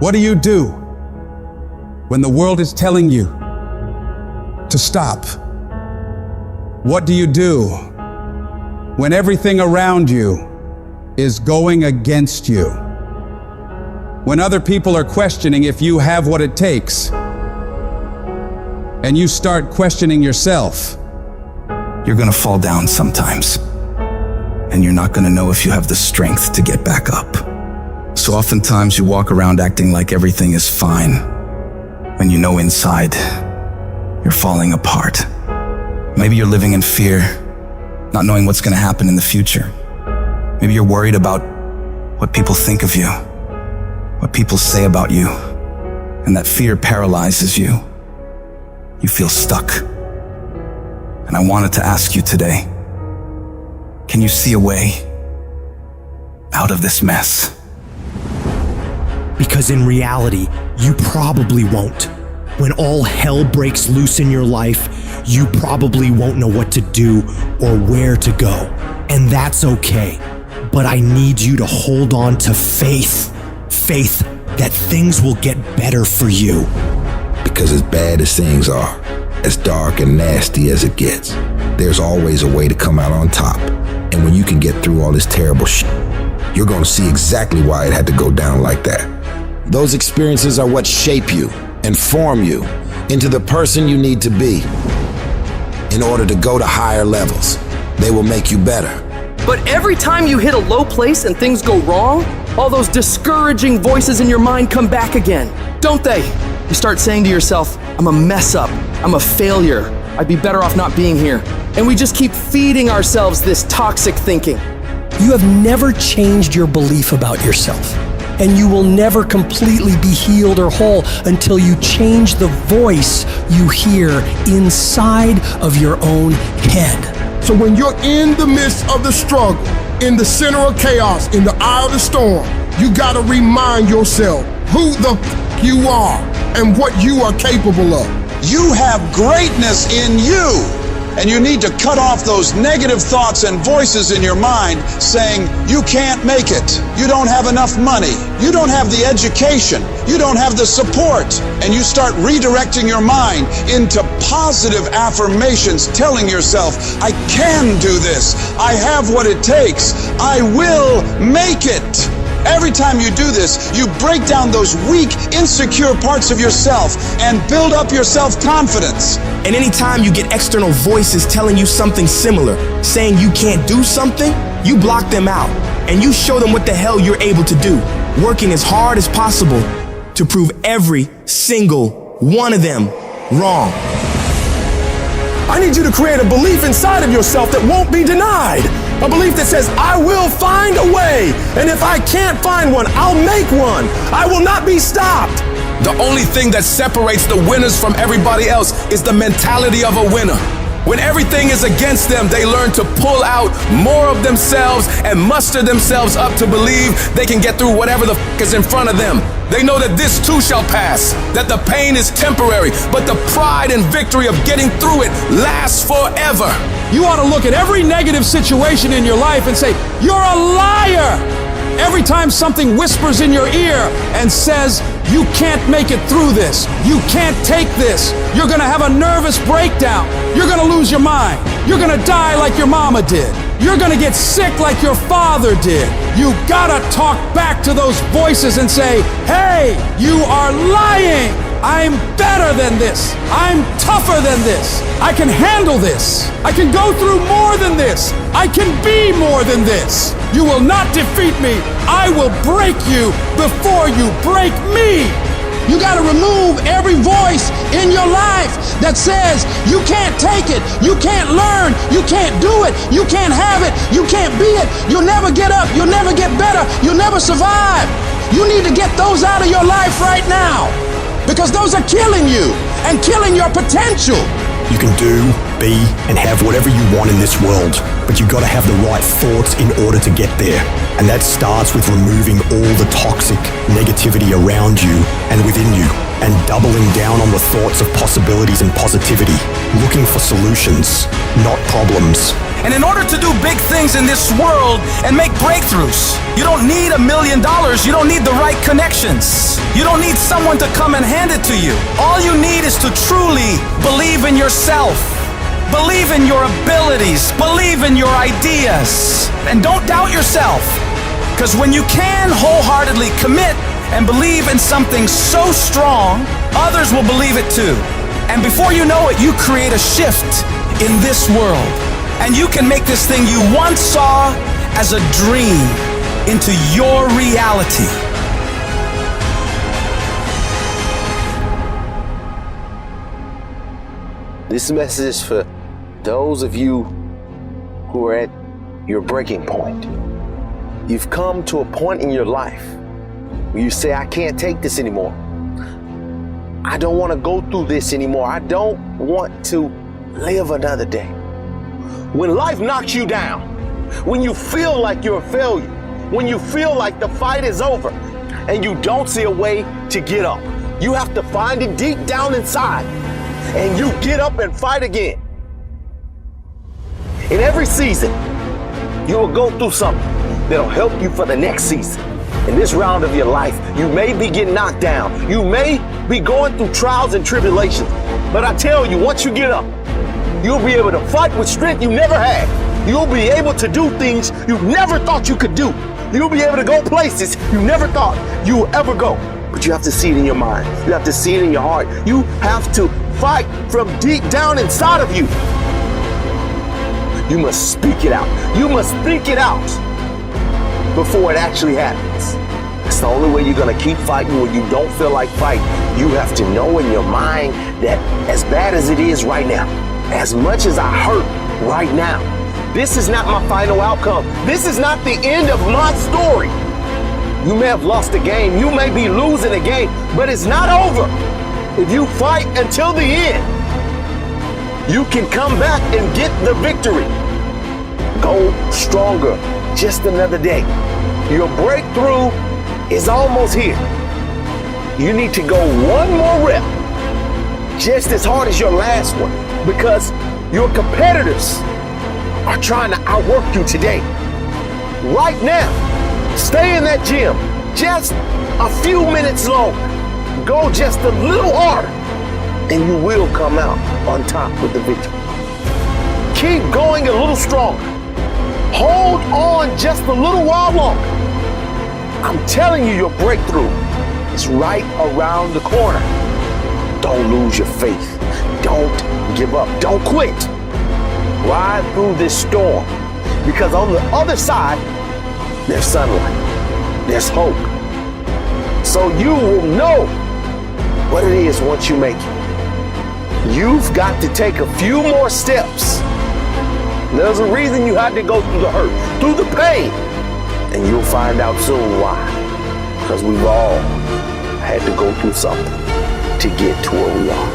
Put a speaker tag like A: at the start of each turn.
A: What do you do when the world is telling you to stop? What do you do when everything around you is going against you? When other people are questioning if you have what it takes, and you start questioning yourself,
B: you're gonna fall down sometimes, and you're not gonna know if you have the strength to get back up. So oftentimes you walk around acting like everything is fine, when you know inside you're falling apart. Maybe you're living in fear, not knowing what's gonna happen in the future. Maybe you're worried about what people think of you, what people say about you, and that fear paralyzes you. You feel stuck. And I wanted to ask you today, can you see a way out of this mess?
C: Because in reality, you probably won't. When all hell breaks loose in your life, you probably won't know what to do or where to go. And that's okay. But I need you to hold on to faith. Faith that things will get better for you.
D: Because as bad as things are, as dark and nasty as it gets, there's always a way to come out on top. And when you can get through all this terrible shit, you're gonna see exactly why it had to go down like that.
E: Those experiences are what shape you and form you into the person you need to be in order to go to higher levels. They will make you better.
F: But every time you hit a low place and things go wrong, all those discouraging voices in your mind come back again, don't they? You start saying to yourself, I'm a mess up, I'm a failure, I'd be better off not being here. And we just keep feeding ourselves this toxic thinking.
G: You have never changed your belief about yourself, and you will never completely be healed or whole until you change the voice you hear inside of your own head.
H: So when you're in the midst of the struggle, in the center of chaos, in the eye of the storm, you gotta remind yourself who the you are and what you are capable of.
I: You have greatness in you, and you need to cut off those negative thoughts and voices in your mind saying, you can't make it, you don't have enough money, you don't have the education, you don't have the support. And you start redirecting your mind into positive affirmations, telling yourself, I can do this, I have what it takes, I will make it. Every time you do this, you break down those weak, insecure parts of yourself and build up your self-confidence.
B: And anytime you get external voices telling you something similar, saying you can't do something, you block them out and you show them what the hell you're able to do, working as hard as possible to prove every single one of them wrong.
H: I need you to create a belief inside of yourself that won't be denied. A belief that says, I will find a way. And if I can't find one, I'll make one. I will not be stopped.
J: The only thing that separates the winners from everybody else is the mentality of a winner. When everything is against them, they learn to pull out more of themselves and muster themselves up to believe they can get through whatever the is in front of them. They know that this too shall pass, that the pain is temporary, but the pride and victory of getting through it lasts forever.
A: you ought to look at every negative situation in your life and say, you're a liar. Every time something whispers in your ear and says, you can't make it through this, you can't take this, you're gonna have a nervous breakdown, you're gonna lose your mind, you're gonna die like your mama did, you're gonna get sick like your father did. You gotta talk back to those voices and say, hey, you are lying. I'm better than this. I'm tougher than this. I can handle this. I can go through more than this. I can be more than this. You will not defeat me. I will break you before you break me. You got to remove every voice in your life that says you can't take it, you can't learn, you can't do it, you can't have it, you can't be it, you'll never get up, you'll never get better, you'll never survive. You need to get those out of your life right now, because those are killing you and killing your potential.
H: You can do
C: be and have whatever you want in this world, but you gotta have the right thoughts in order to get there. And that starts with removing all the toxic negativity around you and within you, and doubling down on the thoughts of possibilities and positivity, looking for solutions, not problems.
J: And in order to do big things in this world and make breakthroughs, you don't need $1 million. You don't need the right connections. You don't need someone to come and hand it to you. All you need is to truly believe in yourself. Believe in your abilities. Believe in your ideas. And don't doubt yourself. Because when you can wholeheartedly commit and believe in something so strong, others will believe it too. And before you know it, you create a shift in this world. And you can make this thing you once saw as a dream into your reality.
K: This message is for those of you who are at your breaking point. You've come to a point in your life where you say, I can't take this anymore. I don't want to go through this anymore. I don't want to live another day. When life knocks you down, when you feel like you're a failure, when you feel like the fight is over and you don't see a way to get up, you have to find it deep down inside and you get up and fight again. In every season, you will go through something that'll help you for the next season. In this round of your life, you may be getting knocked down. You may be going through trials and tribulations. But I tell you, once you get up, you'll be able to fight with strength you never had. You'll be able to do things you never thought you could do. You'll be able to go places you never thought you would ever go. But you have to see it in your mind. You have to see it in your heart. You have to fight from deep down inside of you. You must speak it out. You must think it out before it actually happens. It's the only way you're gonna keep fighting when you don't feel like fighting. You have to know in your mind that as bad as it is right now, as much as I hurt right now, this is not my final outcome. This is not the end of my story. You may have lost a game. You may be losing a game, but it's not over. If you fight until the end, you can come back and get the victory. Go stronger. Just another day. Your breakthrough is almost here. You need to go one more rep, just as hard as your last one, because your competitors are trying to outwork you today. Right now, stay in that gym just a few minutes longer. Go just a little harder, and you will come out on top with the victory. Keep going a little stronger. Hold on just a little while longer. I'm telling you, your breakthrough is right around the corner. Don't lose your faith. Don't give up. Don't quit. Ride through this storm, because on the other side, there's sunlight. There's hope. So you will know what it is once you make it. You've got to take a few more steps. There's a reason you had to go through the hurt, through the pain, and you'll find out soon why. Because we've all had to go through something to get to where we are.